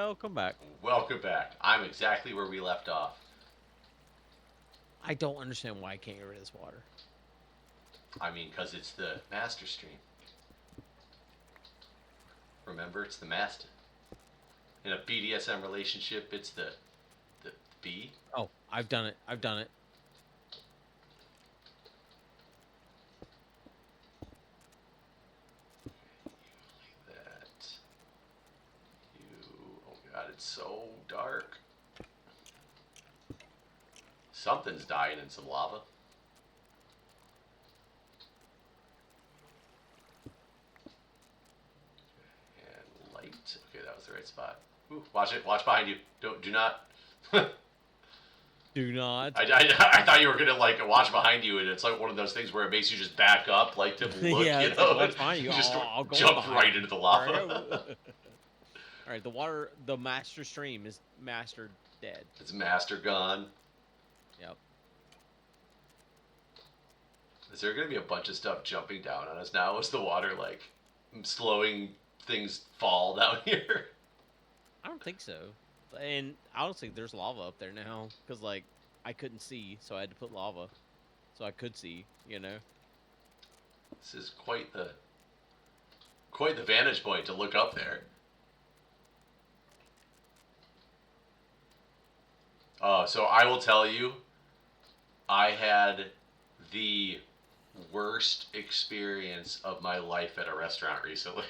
Welcome back. Welcome back. I'm exactly where we left off. I don't understand why I can't get rid of this water. I mean, because it's the master stream. Remember, it's the master. In a BDSM relationship, it's the B. Oh, I've done it. I've done it. That. Oh God, it's so dark. Something's dying in some lava. And light. Okay, that was the right spot. Ooh, watch it. Watch behind you. Do not. Do not. I thought you were gonna like watch behind you, and it's like one of those things where it makes you just back up, like to look. Yeah, you it's know, like, watch behind you. just I'll go jump behind right you. into the All lava. right, the water, the master stream is master dead. It's master gone. Yep. Is there gonna be a bunch of stuff jumping down on us now? Is the water like slowing things fall down here? I don't think so. And honestly, there's lava up there now because like I couldn't see, so I had to put lava so I could see. You know. This is quite the vantage point to look up there. So I will tell you, I had the worst experience of my life at a restaurant recently.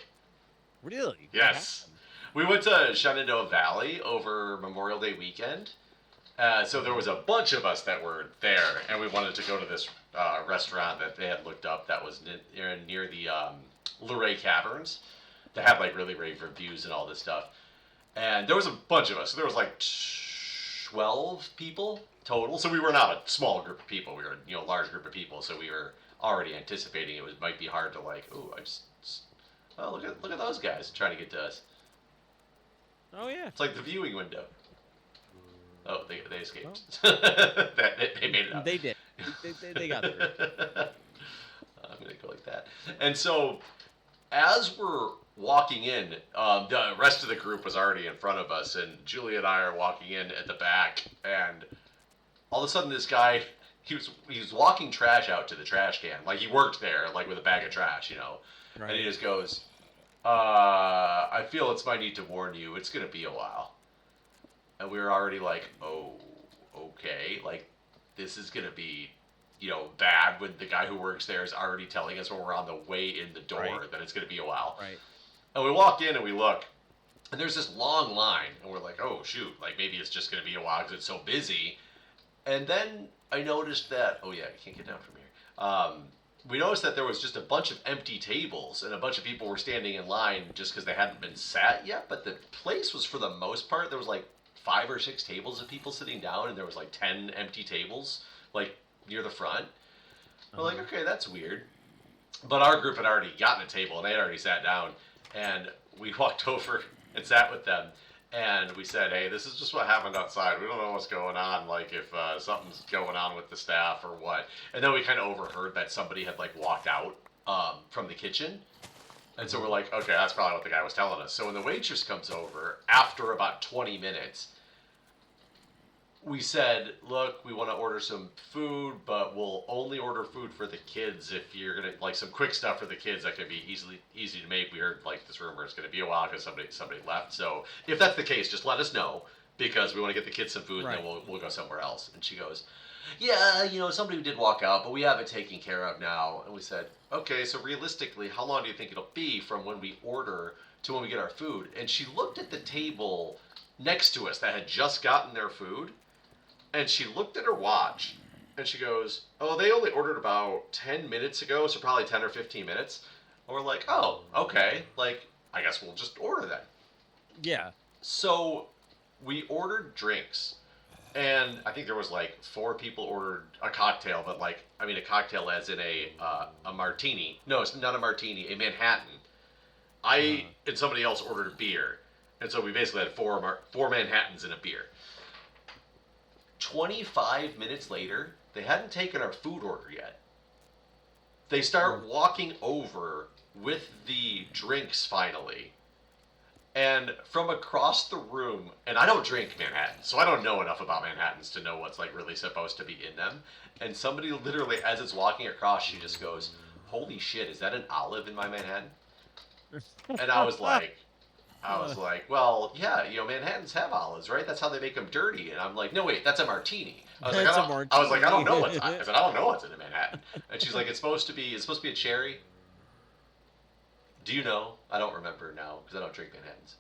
Really? Yes. We went to Shenandoah Valley over Memorial Day weekend. So there was a bunch of us that were there, and we wanted to go to this restaurant that they had looked up that was near the Luray Caverns that had like really rave reviews and all this stuff. And there was a bunch of us. So there was like 12 people total. So we were not a small group of people. We were a large group of people. So we were already anticipating it might be hard to like, oh, look at those guys trying to get to us. Oh yeah. It's like the viewing window. Oh, they escaped. Oh. They made it out. They did. They got through. I'm gonna go like that. And so, as we're walking in, the rest of the group was already in front of us, and Julie and I are walking in at the back, and all of a sudden, this guy, he was walking trash out to the trash can, like he worked there, like with a bag of trash, Right. and he just goes, I feel it's my need to warn you, it's gonna be a while. And we were already like, oh, okay, like this is gonna be, bad when the guy who works there is already telling us when we're on the way in the door Right. that it's gonna be a while. Right. And we walk in and we look, and there's this long line, and we're like, oh shoot, like maybe it's just gonna be a while because it's so busy. And then I noticed that, oh yeah, I can't get down from here. We noticed that there was just a bunch of empty tables, and a bunch of people were standing in line just because they hadn't been sat yet. But the place was, for the most part, there was like 5 or 6 tables of people sitting down, and there was like 10 empty tables, like near the front. We're like, okay, that's weird. But our group had already gotten a table, and they had already sat down, and we walked over and sat with them. And we said, hey, this is just what happened outside. We don't know what's going on, like if something's going on with the staff or what. And then we kind of overheard that somebody had like walked out from the kitchen. And so we're like, okay, that's probably what the guy was telling us. So when the waitress comes over, after about 20 minutes, we said, look, we want to order some food, but we'll only order food for the kids if you're going to, like some quick stuff for the kids that can be easy to make. We heard like this rumor is going to be a while because somebody left. So if that's the case, just let us know because we want to get the kids some food, Right. and then we'll go somewhere else. And she goes, yeah, somebody did walk out, but we have it taken care of now. And we said, okay, so realistically, how long do you think it'll be from when we order to when we get our food? And she looked at the table next to us that had just gotten their food. And she looked at her watch, and she goes, oh, they only ordered about 10 minutes ago, so probably 10 or 15 minutes. And we're like, oh, okay. Like, I guess we'll just order then. Yeah. So we ordered drinks, and I think there was like 4 people ordered a cocktail, but like, I mean a cocktail as in a martini. No, it's not a martini, a Manhattan. I and somebody else ordered a beer. And so we basically had 4 Manhattans and a beer. 25 minutes later, they hadn't taken our food order yet. They start walking over with the drinks finally. And from across the room, and I don't drink Manhattan, so I don't know enough about Manhattans to know what's like really supposed to be in them. And somebody literally, as it's walking across, she just goes, "Holy shit, is that an olive in my Manhattan?" And I was like, well, yeah, Manhattans have olives, right? That's how they make them dirty. And I'm like, no, wait, that's a martini. That's a I was like, I don't know what's. martini. I said, I don't know what's in a Manhattan. And she's like, it's supposed to be a cherry. Do you know? I don't remember now because I don't drink Manhattans.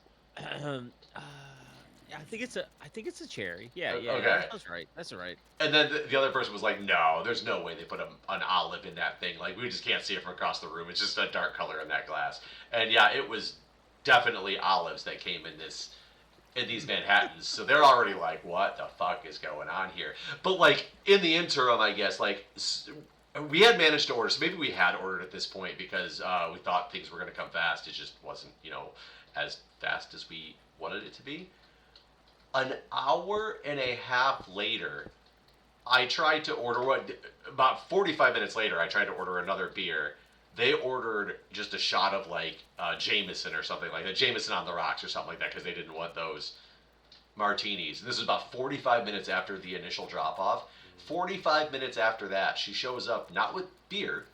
Yeah, I think it's a cherry. Yeah, Okay. that's right. That's right. And then the other person was like, no, there's no way they put an olive in that thing. Like, we just can't see it from across the room. It's just a dark color in that glass. And yeah, it was definitely olives that came in these Manhattans. So they're already like, what the fuck is going on here? But like in the interim, I guess like we had managed to order. So maybe we had ordered at this point because we thought things were going to come fast. It just wasn't, as fast as we wanted it to be. An hour and a half later, I tried to order about 45 minutes later, I tried to order another beer. They ordered just a shot of like Jameson or something like that, Jameson on the rocks or something like that, because they didn't want those martinis. And this is about 45 minutes after the initial drop off. 45 minutes after that, she shows up not with beer,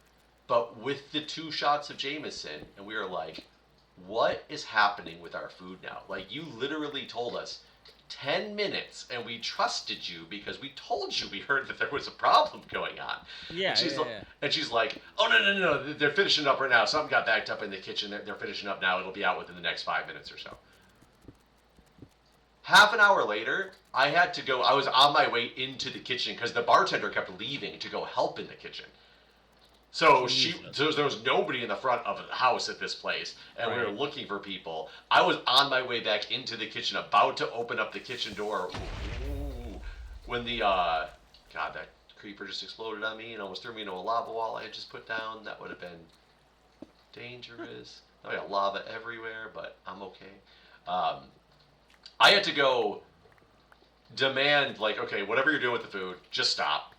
but with the 2 shots of Jameson, and we were like, "What is happening with our food now? Like, you literally told us 10 minutes and we trusted you because we told you we heard that there was a problem going on." Yeah, yeah. And she's like, "Oh, no, they're finishing up right now. Something got backed up in the kitchen. They're finishing up now. It'll be out within the next 5 minutes or so." Half an hour later, I had to go. I was on my way into the kitchen because the bartender kept leaving to go help in the kitchen. So there was nobody in the front of the house at this place, and we were looking for people. I was on my way back into the kitchen, about to open up the kitchen door, when the God, that creeper just exploded on me and almost threw me into a lava wall I had just put down. That would have been dangerous. I got lava everywhere, but I'm okay. I had to go demand, like, okay, whatever you're doing with the food, just stop.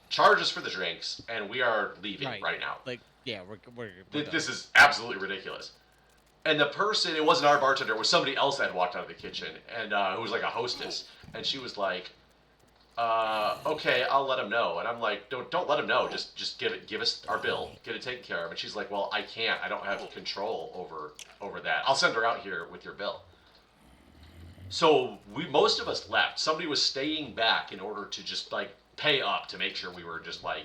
Charge us for the drinks, and we are leaving right now. Like, yeah, we're This is absolutely ridiculous. And the person, it wasn't our bartender, it was somebody else that had walked out of the kitchen, and who was like a hostess, and she was like, "Okay, I'll let him know." And I'm like, "Don't let him know. Just give us our bill, get it taken care of." And she's like, "Well, I can't. I don't have control over that. I'll send her out here with your bill." So most of us left. Somebody was staying back in order to just like pay up to make sure we were just like,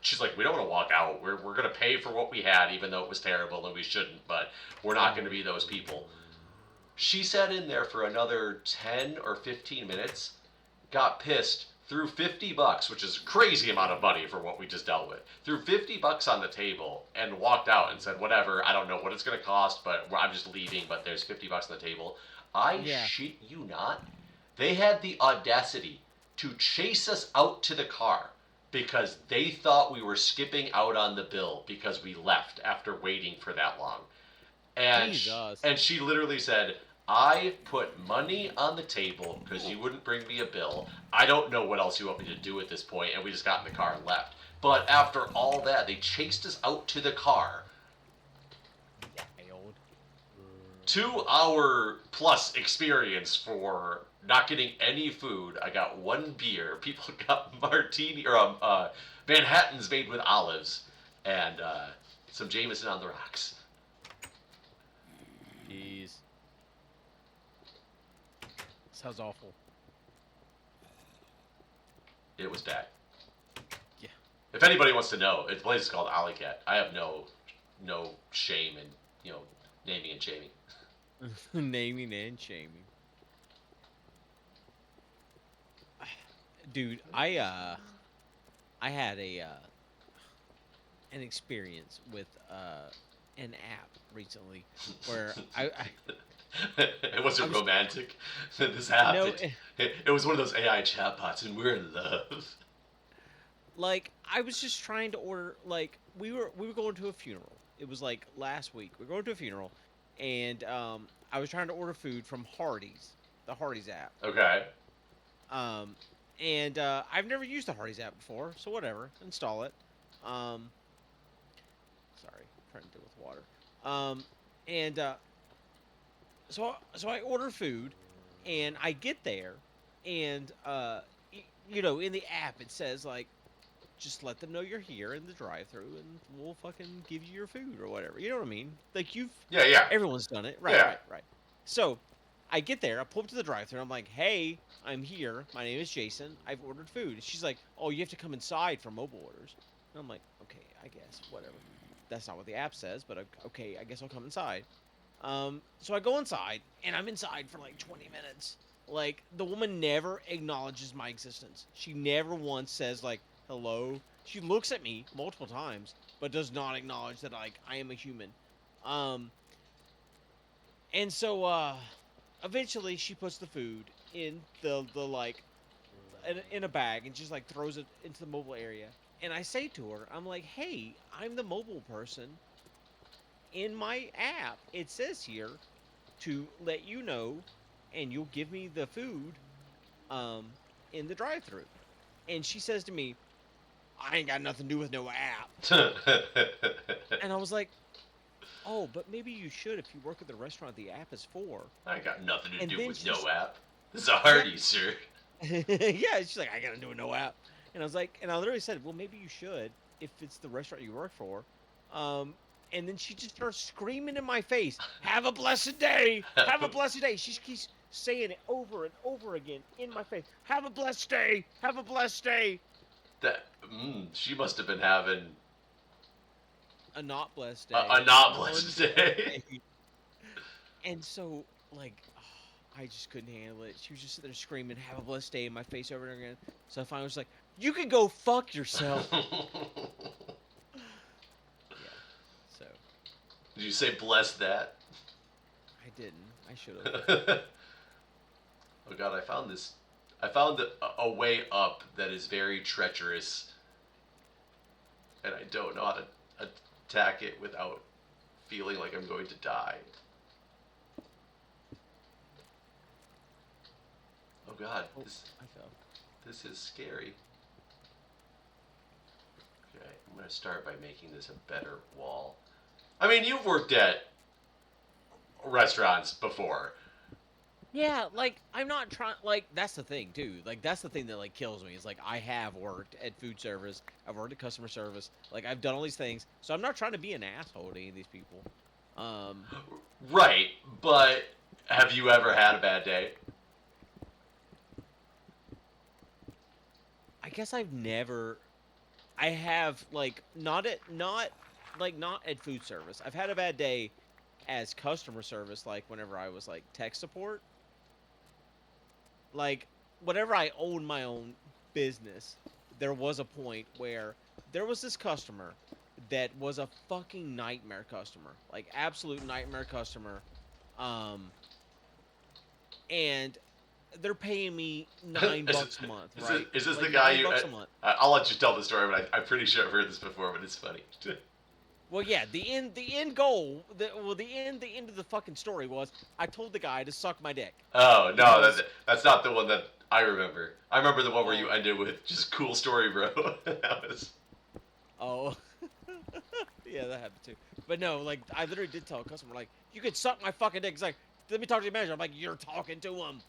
she's like, "We don't want to walk out. We're going to pay for what we had, even though it was terrible and we shouldn't, but we're not going to be those people." She sat in there for another 10 or 15 minutes, got pissed, threw $50, which is a crazy amount of money for what we just dealt with, threw $50 on the table and walked out and said, "Whatever, I don't know what it's going to cost, but I'm just leaving, but there's $50 on the table." I shit you not. They had the audacity to chase us out to the car because they thought we were skipping out on the bill because we left after waiting for that long. And and she literally said, "I put money on the table because you wouldn't bring me a bill. I don't know what else you want me to do at this point," and we just got in the car and left. But after all that, they chased us out to the car. Wild. 2 hour plus experience for not getting any food. I got one beer. People got martini or Manhattans made with olives and some Jameson on the rocks. Jeez. Sounds awful. It was bad. Yeah. If anybody wants to know, the place is called Alley Cat. I have no shame in naming and shaming. Naming and shaming. Dude, I had an experience with an app recently where It wasn't romantic. This happened. No, it was one of those AI chatbots, and we're in love. Like, I was just trying to order. Like, we were going to a funeral. It was like last week. We were going to a funeral, and I was trying to order food from Hardee's, the Hardee's app. Okay. And I've never used the Hardee's app before, so whatever, install it. Sorry, I'm trying to deal with water. And so I order food, and I get there, and in the app it says like, just let them know you're here in the drive-through, and we'll fucking give you your food or whatever. You know what I mean? Like Yeah, yeah, everyone's done it, right, yeah. right, right. So I get there, I pull up to the drive-through, I'm like, hey, I'm here. My name is Jason. I've ordered food. She's like, oh, you have to come inside for mobile orders. And I'm like, okay, I guess whatever. That's not what the app says, but okay, I guess I'll come inside. So I go inside, and I'm inside for like 20 minutes. Like, the woman never acknowledges my existence. She never once says, like, hello. She looks at me multiple times, but does not acknowledge that, like, I am a human. Um, and so, eventually she puts the food in the like, in a bag and just, like, throws it into the mobile area. And I say to her, I'm like, hey, I'm the mobile person in my app. It says here to let you know, and you'll give me the food um in the drive-through. And she says to me, I ain't got nothing to do with no app. And I was like, oh, but maybe you should. If you work at the restaurant the app is for. I got nothing to And do then with no she's, app. This is a yeah. Hardy, sir. Yeah, she's like, I gotta do with no app. And I was like, and I literally said, well, maybe you should if it's the restaurant you work for. um and then she just starts screaming in my face, have a blessed day, have a blessed day. She keeps saying it over and over again in my face, have a blessed day, have a blessed day. She must have been having A not blessed a day, not an blessed unblessed day. day. And so, like, I just couldn't handle it. She was just sitting there screaming, have a blessed day in my face over and over again. So I finally was like, you can go fuck yourself. Yeah. So Did you say bless that? I didn't. I should have. Oh God, I found this. I found a way up that is very treacherous, and I don't know how to attack it without feeling like I'm going to die. Oh God, Oh, this I fell. this is scary. Okay, I'm gonna start by making this a better wall. I mean, you've worked at restaurants before. Yeah, like, I'm not trying. Like, that's the thing, too. Like, that's the thing that, like, kills me. Is like, I have worked at food service. I've worked at customer service. Like, I've done all these things. So I'm not trying to be an asshole to any of these people. Um, Right, but have you ever had a bad day? I guess I've never. I have, like, not at food service. I've had a bad day as customer service, like whenever I was like tech support. Like, whenever I owned my own business, there was a point where there was this customer that was a fucking nightmare customer, like absolute nightmare customer. Um, and they're paying me nine is, bucks a month, is, this, right? is this the Like guy nine you? bucks a month. I'll let you tell the story, but I'm pretty sure I've heard this before, but it's funny. Well, yeah, the end goal, the end of the fucking story was I told the guy to suck my dick Oh no, because that's not the one that I remember. I remember the one where you oh ended with just cool story, bro. That was. oh yeah, that happened too. But no, like, I literally did tell a customer, like, you could suck my fucking dick. He's like, let me talk to the manager. I'm like, you're talking to him.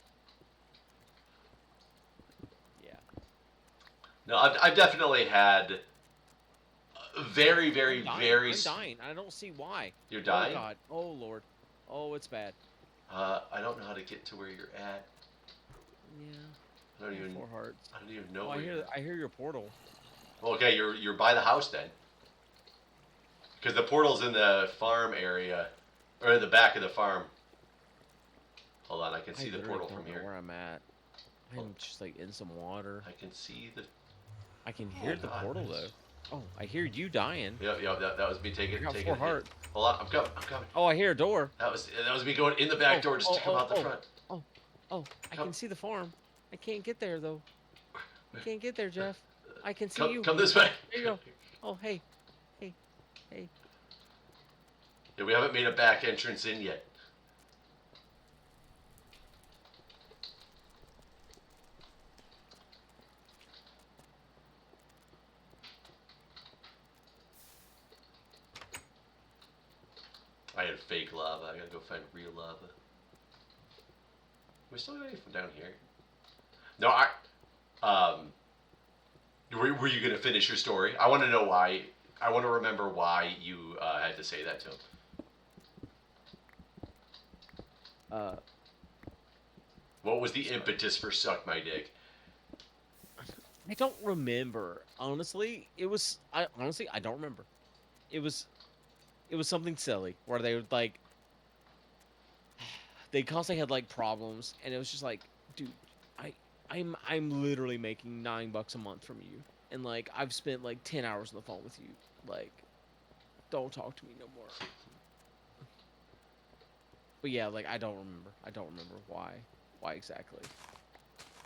Yeah. No, I've definitely had very, I'm very, dying. very. I'm dying. I don't see why. You're Oh dying. God. Oh Lord. Oh, it's bad. I don't know how to get to where you're at. Yeah. I don't I have even. 4 hearts. I don't even know Oh, where you're. I hear your portal. Well, okay, you're by the house then, because the portal's in the farm area, or in the back of the farm. Hold on, I can I see the literally portal don't from know here. where I'm at. Oh, I'm just like in some water. I can see the. I can Oh hear the God. portal though. Oh, I hear you dying. Yep, yep. That was me I got taking four a hit. hearts. Hold on, I'm coming. I'm coming. Oh, I hear a door. That was me going in the back Oh, door just oh, to come oh, out the oh, front. oh, oh! I Come, can see the farm. I can't get there though. I can't get there, Jeff. I can see come, you. come this way. There you go. Oh, hey, hey, hey. Yeah, we haven't made a back entrance in yet. I had fake lava. I gotta go find real lava. We still got any from down here? No, I. Um, were you gonna finish your story? I want to know why. I want to remember why you had to say that to him. Uh, What was the impetus for suck my dick? I don't remember. Honestly, it was. I don't remember. It was. It was something silly where they would like. They constantly had like problems, and it was just like, dude, I, I'm literally making $9 a month from you, and like I've spent like 10 hours on the phone with you. Like, don't talk to me no more. But yeah, like I don't remember. I don't remember why exactly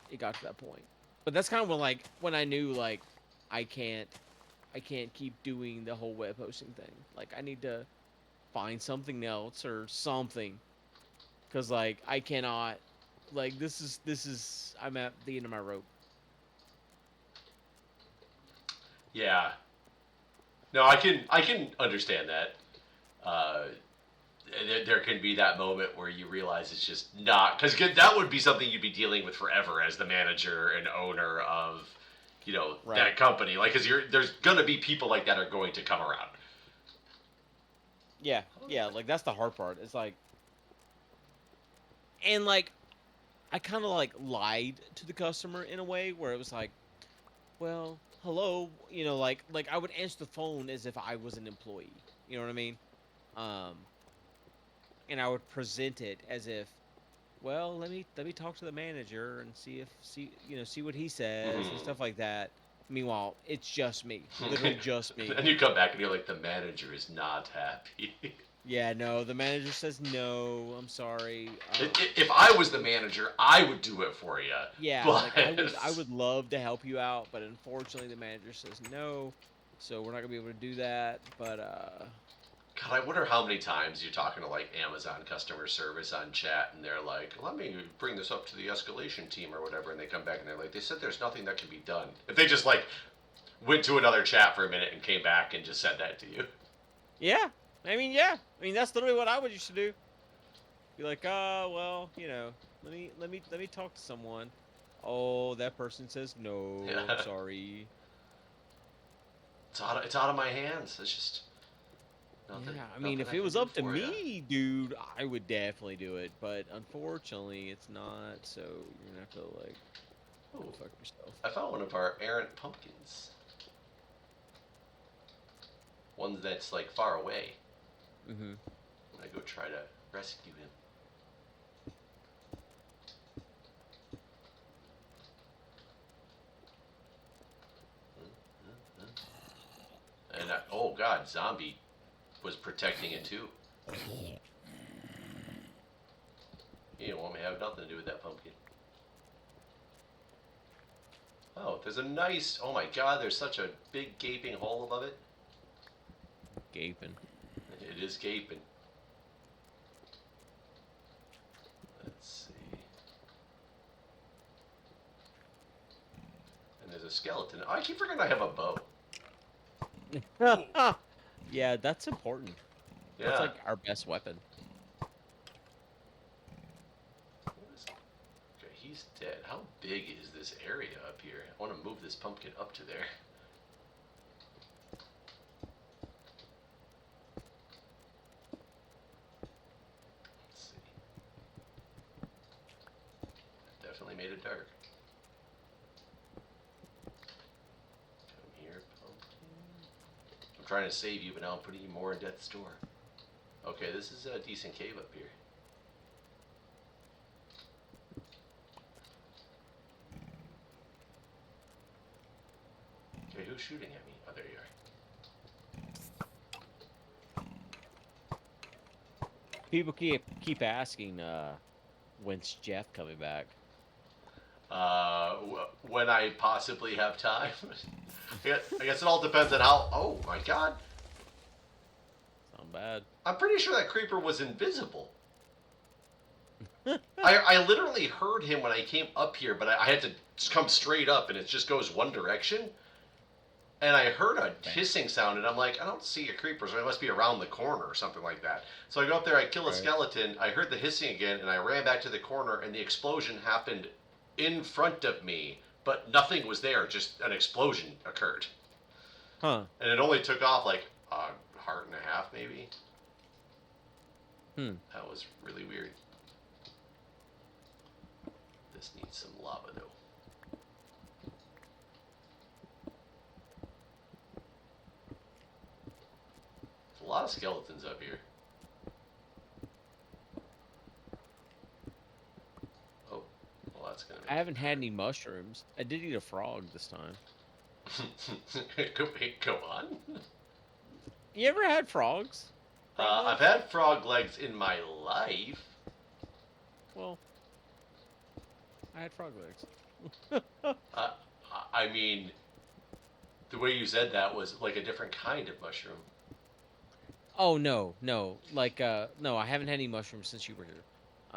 it got to that point. But that's kind of when I knew like I can't I can't keep doing the whole web hosting thing. Like I need to find something else or something cuz like I cannot like this is I'm at the end of my rope. Yeah. No, I can understand that. Uh, there can be that moment where you realize it's just not because that would be something you'd be dealing with forever as the manager and owner of, Right. that company. Like, because there's gonna be people like that are going to come around. Yeah. Yeah, like that's the hard part. It's like and like I kind of like lied to the customer in a way where it was like, well, hello, like I would answer the phone as if I was an employee. You know what I mean? Um, and I would present it as if, well, let me talk to the manager and see what he says and Mm-hmm. stuff like that. Meanwhile, it's just me, literally just me. And you come back and you're like, the manager is not happy. Yeah, no, the manager says no. I'm sorry. If I was the manager, I would do it for you. Yeah, But like I would love to help you out, but unfortunately the manager says no, so we're not gonna be able to do that. But God, I wonder how many times you're talking to like Amazon customer service on chat, and they're like, "Let me bring this up to the escalation team or whatever," and they come back and they're like, "They said there's nothing that can be done." If they just like went to another chat for a minute and came back and just said that to you. yeah, I mean that's literally what I would used to do. Be like, well, let me talk to someone. Oh, that person says no. I'm Yeah, sorry. it's out of my hands. It's just nothing, Yeah, I mean, nothing if I it can was do up to for you. me, dude, I would definitely do it. But unfortunately, it's not. So you're gonna have to like go Oh, fuck yourself. I found one of our errant pumpkins. One that's like far away. Mm-hmm. I'm gonna go try to rescue him. And oh god, zombie was protecting it too. He didn't want me to have nothing to do with that pumpkin. Oh, there's a nice. Oh my god, there's such a big gaping hole above it. Gaping. It is gaping. Let's see. And there's a skeleton. Oh, I keep forgetting I have a bow. Yeah, that's important. That's Yeah. like our best weapon. Okay, he's dead. How big is this area up here? I want to move this pumpkin up to there. Let's see. Definitely made it dark. Come here, pumpkin. I'm trying to save you, but now I'm putting you more in death's door. Okay, this is a decent cave up here. Okay, who's shooting at me? Oh, there you People keep asking, when's Jeff coming back? are. When I possibly have time. I guess it all depends on how. Oh my god. Not bad. I'm pretty sure that creeper was invisible. I literally heard him when I came up here, but I had to come straight up and it just goes one direction. and I heard a Okay. hissing sound, and I'm like, I don't see a creeper, so it must be around the corner or something like that. So I go up there, I kill a Right. skeleton, I heard the hissing again, and I ran back to the corner, and the explosion happened in front of me, but nothing was there, just an explosion occurred. Huh. And it only took off like a heart and a half, maybe. Hmm. That was really weird. This needs some lava, though. There's a lot of skeletons up here. Oh, well, that's gonna I make haven't it had any mushrooms. I did eat a frog this time. hard. Go on. You ever had frogs? Frog I've legs? had frog legs in my life. Well, I had frog legs. Uh, I mean, the way you said that was like a different kind of mushroom. Oh no, no. Like no, I haven't had any mushrooms since you were here.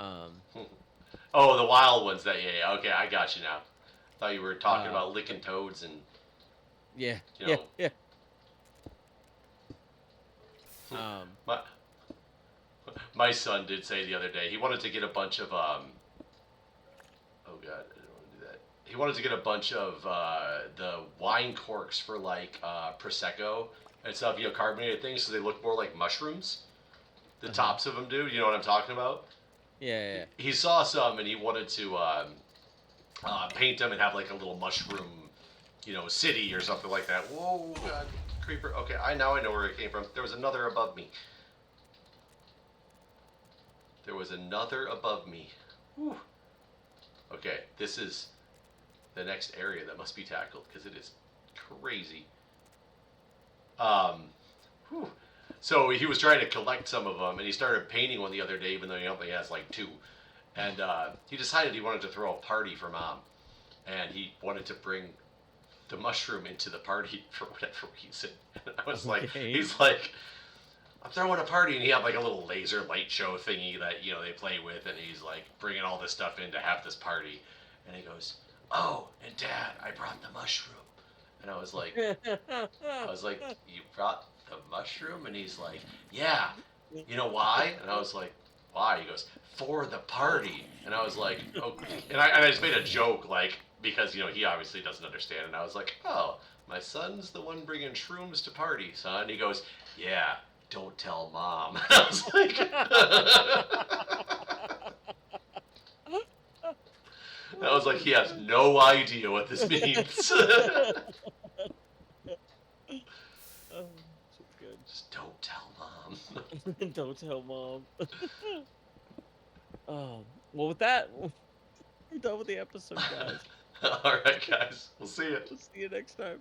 Um Oh, the wild ones. That yeah. Okay, I got you now. Thought you were talking uh about licking toads and yeah, you yeah, know. yeah. Um my my son did say the other day he wanted to get a bunch of oh god, I didn't want to do that. He wanted to get a bunch of the wine corks for like prosecco and stuff, you know, carbonated things, so they look more like mushrooms. The uh-huh. tops of them do. You know what I'm talking about? Yeah, yeah. He saw some and he wanted to paint them and have like a little mushroom, you know, city or something like that. Whoa, god, creeper. Okay, I know where it came from. There was another above me. There was another above me. Whew. Okay, this is the next area that must be tackled because it is crazy. Um, whew. So he was trying to collect some of them, and he started painting one the other day, even though he only has like two. And he decided he wanted to throw a party for mom, and he wanted to bring the mushroom into the party for whatever reason. And I was like, Okay. he's like, I'm throwing a party, and he had like a little laser light show thingy that you know they play with, and he's like bringing all this stuff in to have this party, and he goes, "Oh, and Dad, I brought the mushroom," and I was like, "You brought the mushroom?" And he's like, "Yeah, you know why?" And I was like, "Why?" He goes, "For the party," and I was like, "Oh," and I just made a joke like because you know he obviously doesn't understand, and I was like, "Oh, my son's the one bringing shrooms to party, son." He goes, "Yeah, don't tell mom." I was like, I was like, he has no idea what this means. Oh, shit's good. Just don't tell mom. Don't tell mom. Well, with that, we're done with the episode, guys. All right, guys, we'll see you. We'll see you next time.